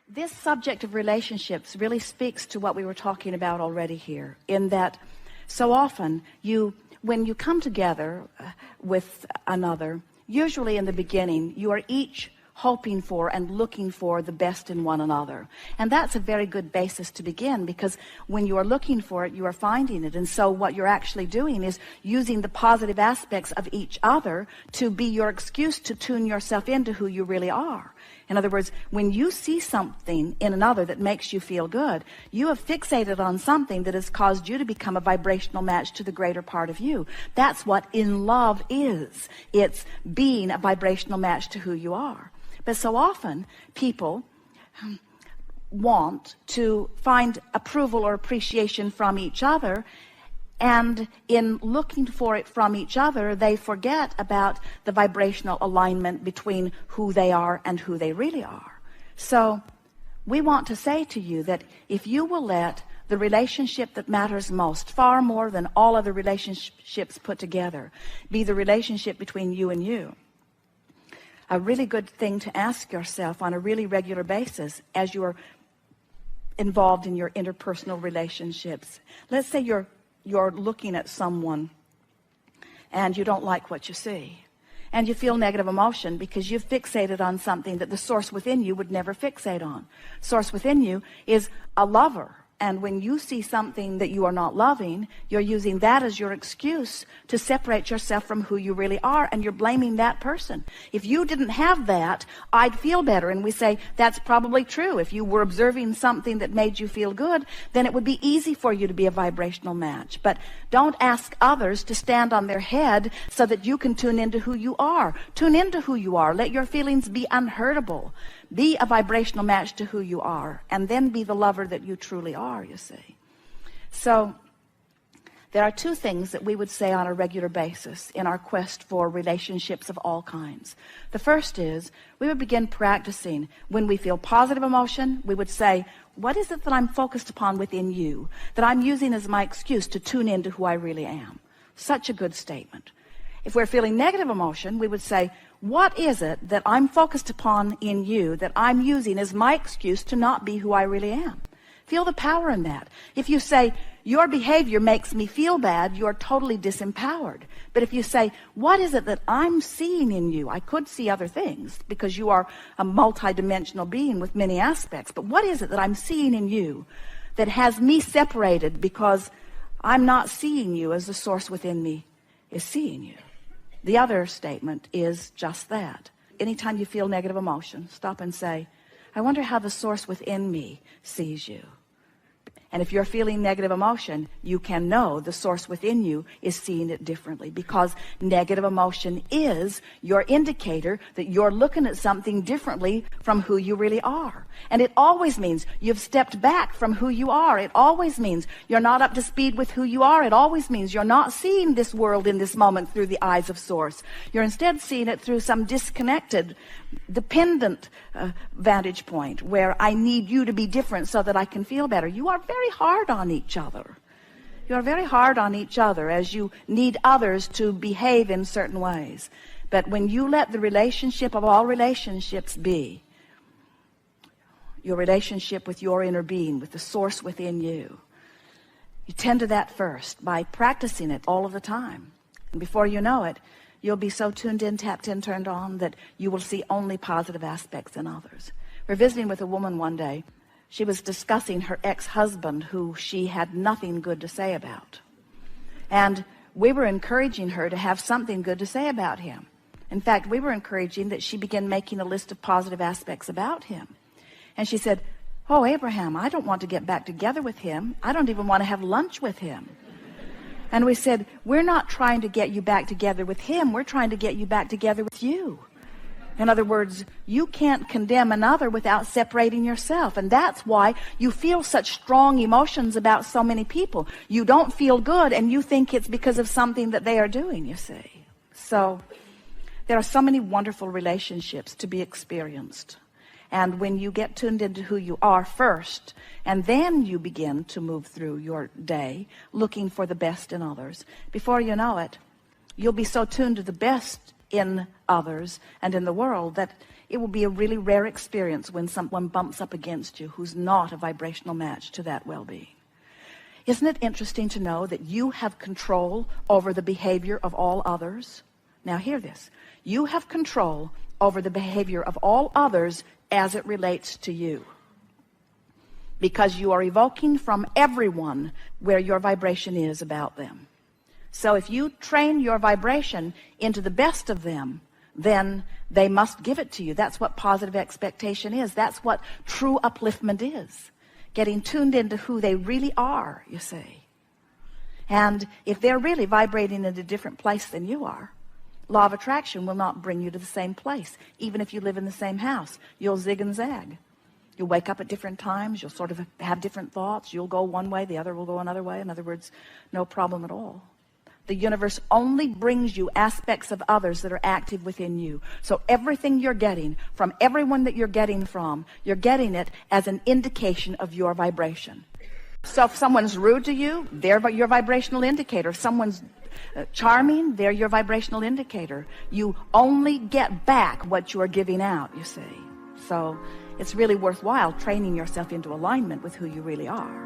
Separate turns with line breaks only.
This subject of relationships really speaks to what we were talking about already here, in that so often when you come together with another, usually in the beginning, you are each hoping for and looking for the best in one another. And that's a very good basis to begin, because when you are looking for it, you are finding it. And so what you're actually doing is using the positive aspects of each other to be your excuse to tune yourself into who you really are. In other words, when you see something in another that makes you feel good, you have fixated on something that has caused you to become a vibrational match to the greater part of you. That's what in love is. It's being a vibrational match to who you are. But so often people want to find approval or appreciation from each other, and in looking for it from each other, they forget about the vibrational alignment between who they are and who they really are. So we want to say to you that if you will let the relationship that matters most, far more than all other relationships put together, be the relationship between you and you, a really good thing to ask yourself on a really regular basis as you're involved in your interpersonal relationships. Let's say you're looking at someone and you don't like what you see, and you feel negative emotion because you've fixated on something that the source within you would never fixate on. Source within you is a lover. And when you see something that you are not loving, you're using that as your excuse to separate yourself from who you really are, and you're blaming that person. If you didn't have that, I'd feel better. And we say, that's probably true. If you were observing something that made you feel good, then it would be easy for you to be a vibrational match. But don't ask others to stand on their head so that you can tune into who you are. Tune into who you are. Let your feelings be unhurtable. Be a vibrational match to who you are, and then be the lover that you truly are, you see. So there are two things that we would say on a regular basis in our quest for relationships of all kinds. The first is we would begin practicing when we feel positive emotion. We would say, what is it that I'm focused upon within you that I'm using as my excuse to tune into who I really am? Such a good statement. If we're feeling negative emotion, we would say, what is it that I'm focused upon in you that I'm using as my excuse to not be who I really am? Feel the power in that. If you say, your behavior makes me feel bad, you're totally disempowered. But if you say, what is it that I'm seeing in you? I could see other things because you are a multidimensional being with many aspects. But what is it that I'm seeing in you that has me separated because I'm not seeing you as the source within me is seeing you? The other statement is just that. Anytime you feel negative emotion, stop and say, I wonder how the source within me sees you. And if you're feeling negative emotion, you can know the source within you is seeing it differently, because negative emotion is your indicator that you're looking at something differently from who you really are. And it always means you've stepped back from who you are. It always means you're not up to speed with who you are. It always means you're not seeing this world in this moment through the eyes of source. You're instead seeing it through some disconnected, dependent vantage point where I need you to be different so that I can feel better. You are very hard on each other. You are very hard on each other as you need others to behave in certain ways. But when you let the relationship of all relationships be your relationship with your inner being, with the source within you, you tend to that first by practicing it all of the time. And before you know it, you'll be so tuned in, tapped in, turned on that you will see only positive aspects in others. We're visiting with a woman one day. She was discussing her ex-husband, who she had nothing good to say about. And we were encouraging her to have something good to say about him. In fact, we were encouraging that she begin making a list of positive aspects about him. And she said, oh, Abraham, I don't want to get back together with him. I don't even want to have lunch with him. And we said, we're not trying to get you back together with him. We're trying to get you back together with you. In other words, you can't condemn another without separating yourself. And that's why you feel such strong emotions about so many people. You don't feel good, and you think it's because of something that they are doing, you see. So there are so many wonderful relationships to be experienced. And when you get tuned into who you are first, and then you begin to move through your day looking for the best in others, before you know it, you'll be so tuned to the best in others and in the world that It will be a really rare experience when someone bumps up against you who's not a vibrational match to that well-being. Isn't it interesting to know that you have control over the behavior of all others? Now hear this. You have control over the behavior of all others as it relates to you, because you are evoking from everyone where your vibration is about them. So if you train your vibration into the best of them, then they must give it to you. That's what positive expectation is. That's what true upliftment is. Getting tuned into who they really are, you see. And if they're really vibrating in a different place than you are, law of attraction will not bring you to the same place. Even if you live in the same house, you'll zig and zag. You'll wake up at different times. You'll sort of have different thoughts. You'll go one way, the other will go another way. In other words, no problem at all. The universe only brings you aspects of others that are active within you. So everything you're getting from everyone that you're getting from, you're getting it as an indication of your vibration. So if someone's rude to you, they're your vibrational indicator. If someone's charming, they're your vibrational indicator. You only get back what you are giving out, you see. So it's really worthwhile training yourself into alignment with who you really are.